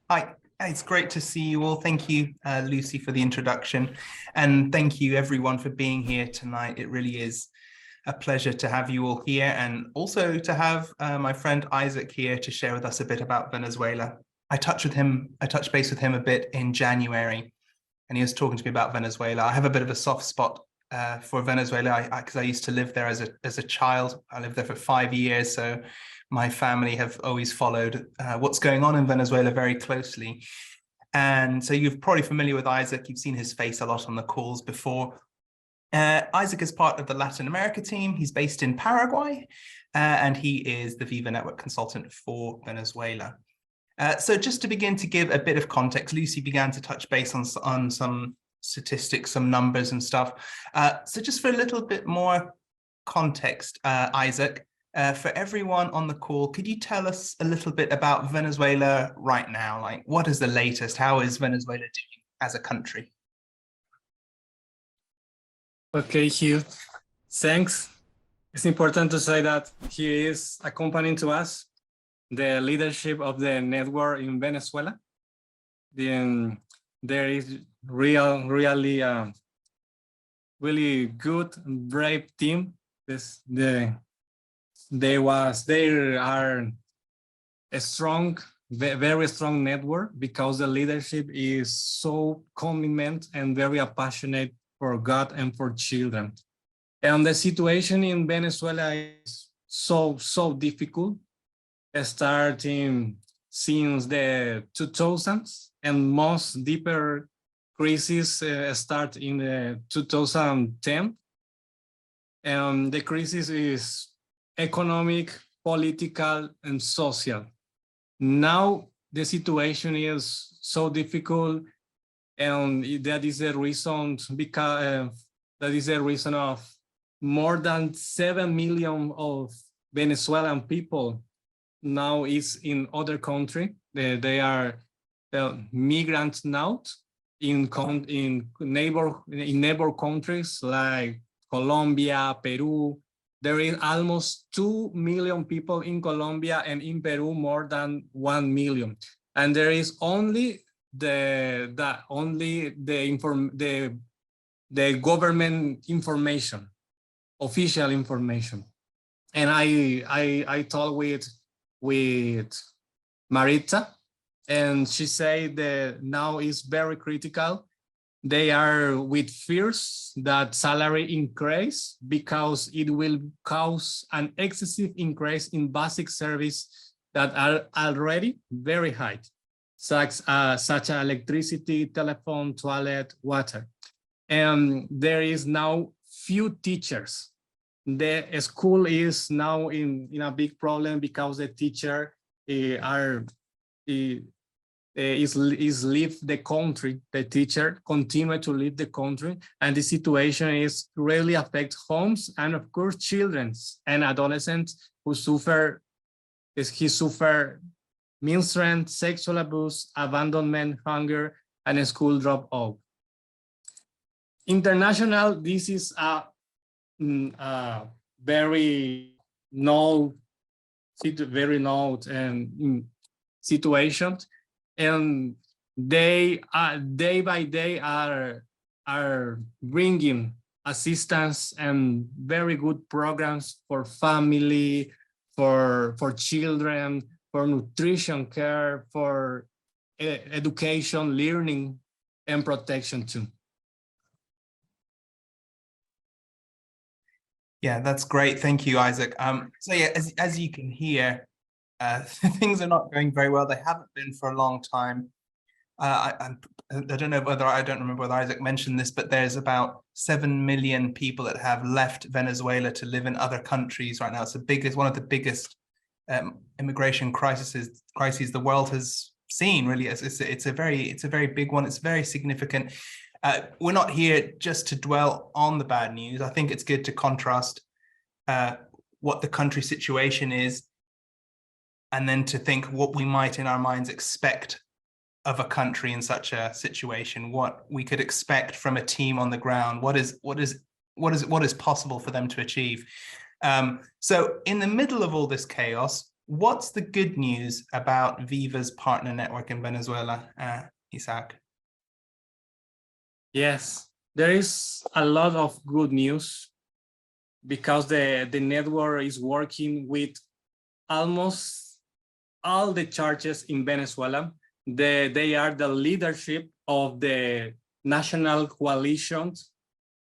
Hi, it's great to see you all. Thank you, Lucy, for the introduction. And thank you, everyone, for being here tonight. It really is a pleasure to have you all here and also to have my friend Isaac here to share with us a bit about Venezuela. I touched base with him a bit in January, and he was talking to me about Venezuela. I have a bit of a soft spot for Venezuela because I used to live there as a child. I lived there for 5 years, so my family have always followed what's going on in Venezuela very closely. And so you're probably familiar with Isaac. You've seen his face a lot on the calls before. Isaac is part of the Latin America team. He's based in Paraguay, and he is the Viva Network consultant for Venezuela. So just to begin to give a bit of context, Lucy began to touch base on some statistics, some numbers and stuff. So just for a little bit more context, Isaac, for everyone on the call, could you tell us a little bit about Venezuela right now? Like, what is the latest? How is Venezuela doing as a country? Okay, Hugh, thanks. It's important to say that he is accompanying to us the leadership of the network in Venezuela. Then there is really good, brave team. They are a strong, very strong network because the leadership is so commitment and very passionate for God and for children. And the situation in Venezuela is so difficult, starting since the 2000s, and most deeper crisis start in the 2010. And the crisis is economic, political, and social. Now the situation is so difficult, and that is the reason of more than 7 million of Venezuelan people now is in other country. They are migrants now in neighbor countries like Colombia, Peru. There is almost 2 million people in Colombia, and in Peru more than 1 million. And there is only the government information, official information. And I talked with Maritza, and she said that now is very critical. They are with fears that salary increase because it will cause an excessive increase in basic service that are already very high, such as electricity, telephone, toilet, water. And there is now few teachers. The school is now in a big problem because the teacher is leave the country. The teacher continue to leave the country, and the situation is really affect homes and of course children and adolescents who suffer menstruation, sexual abuse, abandonment, hunger, and school dropout. International, this is a very known situation, and they day by day are bringing assistance and very good programs for family, for children, for nutrition care, for education, learning, and protection too. Yeah, that's great. Thank you, Isaac. So yeah, as you can hear, things are not going very well. They haven't been for a long time. I don't know whether, I don't remember whether Isaac mentioned this, but there's about 7 million people that have left Venezuela to live in other countries right now. It's one of the biggest immigration crises the world has seen. Really, it's a very big one. It's very significant. We're not here just to dwell on the bad news. I think it's good to contrast what the country situation is, and then to think what we might in our minds expect of a country in such a situation, what we could expect from a team on the ground, what is possible for them to achieve. So in the middle of all this chaos, What's the good news about Viva's partner network in Venezuela, Isaac? Yes, there is a lot of good news because the network is working with almost all the churches in Venezuela. They are the leadership of the national coalition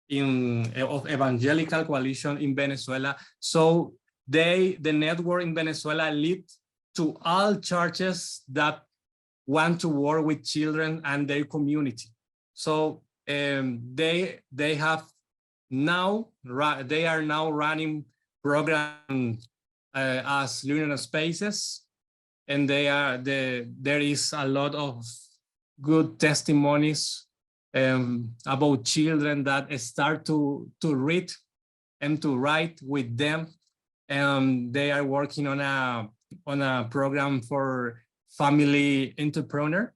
of evangelical coalition in Venezuela. So the network in Venezuela lead to all churches that want to work with children and their community. So they are now running programs as learning spaces, and there is a lot of good testimonies about children that start to read and to write with them. They are working on a program for family entrepreneur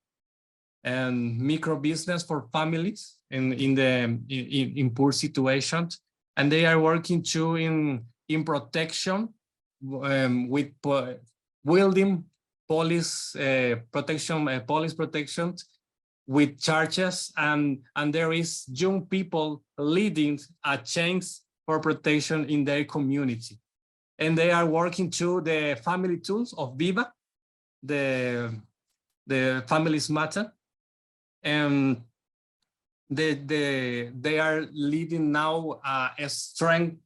and micro business for families in poor situations, and they are working too in protection with building police protection with churches, and there is young people leading a change for protection in their community. And they are working through the family tools of Viva, the Families Matter, and they are leading now a strong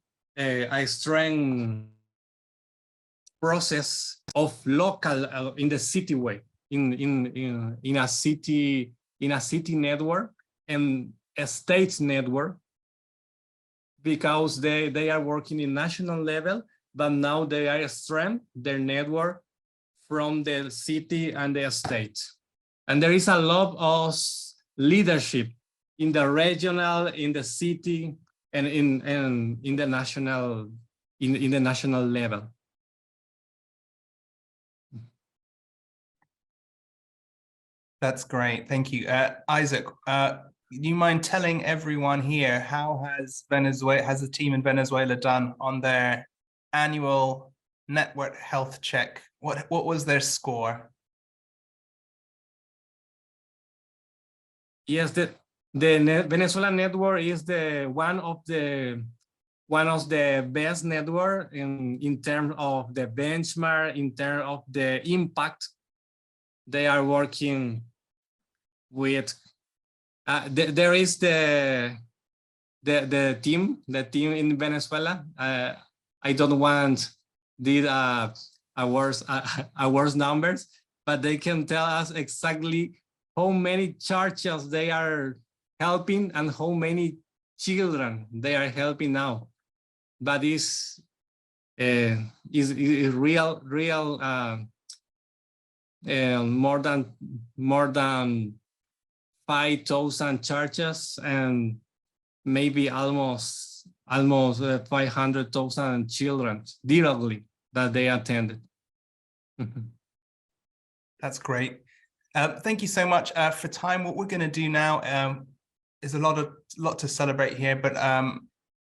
process of local in the city way, in a city network and a state network, because they are working in national level, but now they are strengthening their network from the city and the state. And there is a lot of leadership in the regional, in the city, and in the national level. That's great. Thank you. Isaac, do you mind telling everyone here, how has the team in Venezuela done on their annual network health check? What was their score? Yes, the Venezuela network is one of the best network in terms of the benchmark, in terms of the impact. They are working with there is the team in Venezuela. I don't want did worse numbers, but they can tell us exactly how many churches they are helping and how many children they are helping now. But is real more than 5,000 churches and maybe almost 500,000 children directly that they attended. That's great. Thank you so much for time. What we're going to do now is a lot to celebrate here, but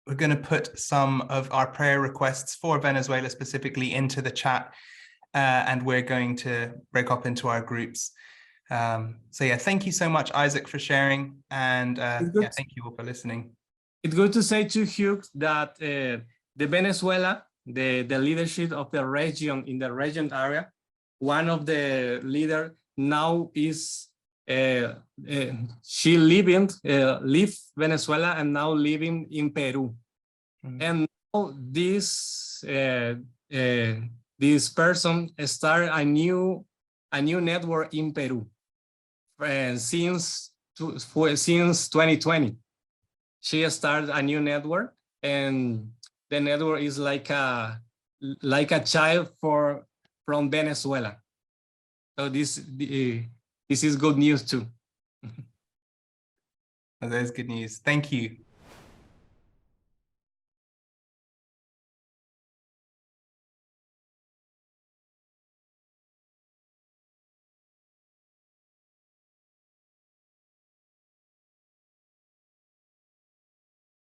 we're going to put some of our prayer requests for Venezuela specifically into the chat, and we're going to break up into our groups. So yeah, thank you so much, Isaac, for sharing, and yeah, thank you all for listening. It's good to say to Hugh that the Venezuela, the leadership of the region in the region area, one of the leader now is she leave Venezuela and now living in Peru. And now this person start a new network in Peru since 2020. She started a new network, and the network is like a child from Venezuela. So this is good news too. That is good news. Thank you.